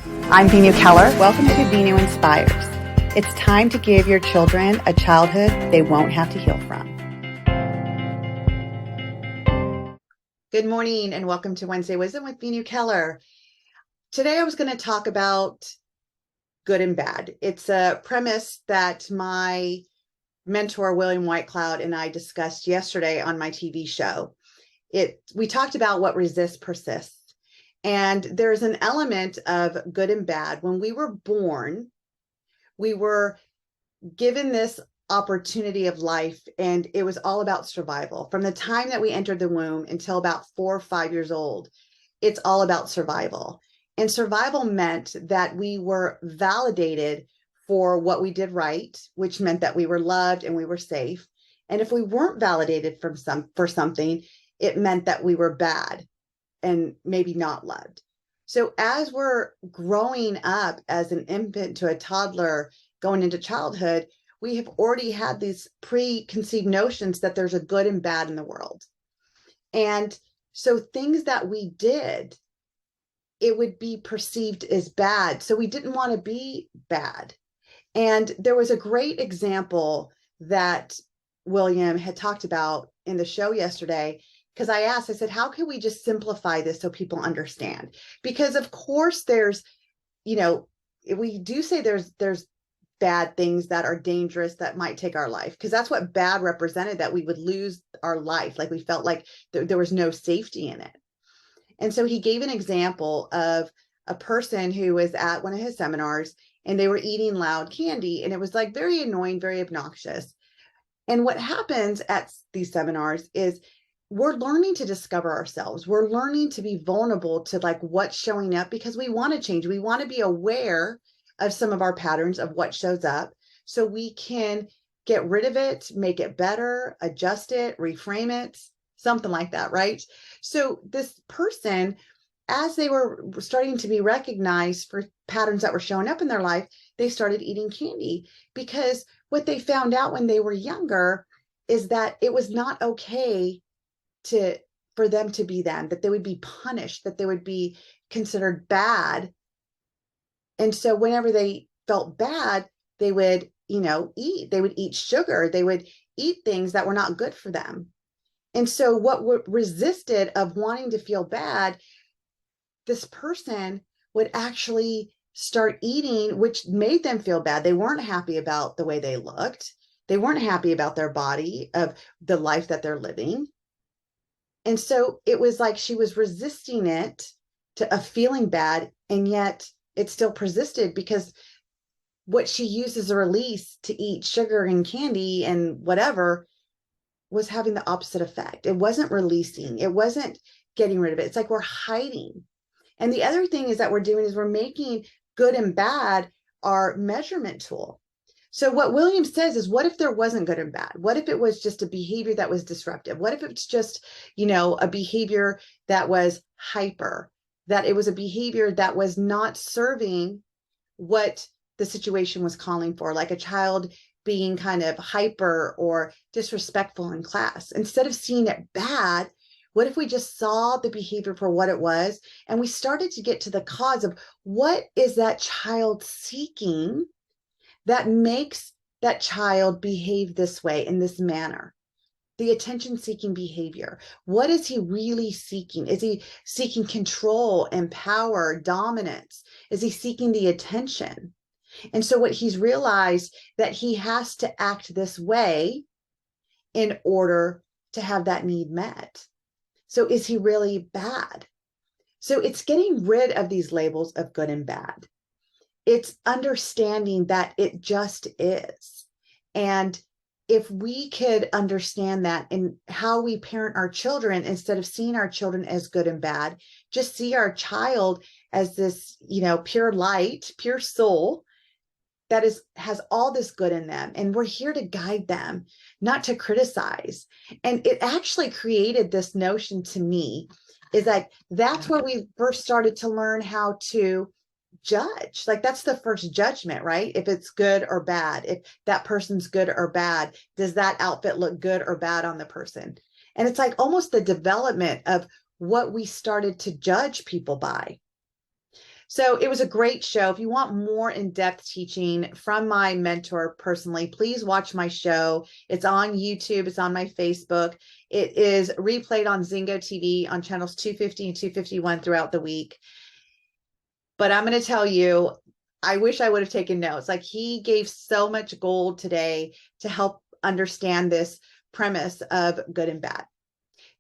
I'm Venu Keller. Welcome to Venu Inspires. It's time to give your children a childhood they won't have to heal from. Good morning and welcome to Wednesday Wisdom with Venu Keller. Today I was going to talk about good and bad. It's a premise that my mentor, William Whitecloud, and I discussed yesterday on my TV show. We talked about what resists persists. And there's an element of good and bad. When we were born, we were given this opportunity of life, and it was all about survival. From the time that we entered the womb until about 4 or 5 years old, it's all about survival. And survival meant that we were validated for what we did right, which meant that we were loved and we were safe. And if we weren't validated for something, it meant that we were bad and maybe not loved. So as we're growing up as an infant to a toddler going into childhood, we have already had these preconceived notions that there's a good and bad in the world. And so things that we did, it would be perceived as bad. So we didn't want to be bad. And there was a great example that William had talked about in the show yesterday, because I said, how can we just simplify this so people understand? Because of course there's, we do say there's bad things that are dangerous that might take our life, because that's what bad represented, that we would lose our life. Like we felt like there was no safety in it. And so he gave an example of a person who was at one of his seminars and they were eating loud candy, and it was like very annoying, very obnoxious. And what happens at these seminars is we're learning to discover ourselves. We're learning to be vulnerable to like what's showing up, because we want to change. We want to be aware of some of our patterns of what shows up so we can get rid of it, make it better, adjust it, reframe it, something like that, right? So this person, as they were starting to be recognized for patterns that were showing up in their life, they started eating candy, because what they found out when they were younger is that it was not okay for them to be them, that they would be punished, that they would be considered bad. And so whenever they felt bad, they would, they would eat sugar, they would eat things that were not good for them. And so what resisted of wanting to feel bad, this person would actually start eating, which made them feel bad. They weren't happy about the way they looked. They weren't happy about their body, of the life that they're living. And so it was like she was resisting it to a feeling bad, and yet it still persisted, because what she used as a release to eat sugar and candy and whatever was having the opposite effect. It wasn't releasing. It wasn't getting rid of it. It's like we're hiding. And the other thing is that we're doing is we're making good and bad our measurement tool. So what William says is, what if there wasn't good and bad? What if it was just a behavior that was disruptive? What if it's just, a behavior that was hyper, that it was a behavior that was not serving what the situation was calling for, like a child being kind of hyper or disrespectful in class? Instead of seeing it bad, what if we just saw the behavior for what it was, and we started to get to the cause of what is that child seeking that makes that child behave this way, in this manner? The attention-seeking behavior. What is he really seeking? Is he seeking control and power, dominance? Is he seeking the attention? And so what he's realized, that he has to act this way in order to have that need met. So is he really bad? So it's getting rid of these labels of good and bad. It's understanding that it just is. And if we could understand that in how we parent our children, instead of seeing our children as good and bad, just see our child as this, pure light, pure soul that has all this good in them. And we're here to guide them, not to criticize. And it actually created this notion to me, is that that's where we first started to learn how to judge. Like that's the first judgment, right? If it's good or bad, if that person's good or bad, does that outfit look good or bad on the person? And it's like almost the development of what we started to judge people by. So it was a great show. If you want more in-depth teaching from my mentor personally, please watch my show. It's on YouTube, it's on my Facebook. It is replayed on Zingo TV on channels 250 and 251 throughout the week. But I'm going to tell you, I wish I would have taken notes. Like, he gave so much gold today to help understand this premise of good and bad.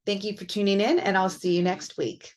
Thank you for tuning in, and I'll see you next week.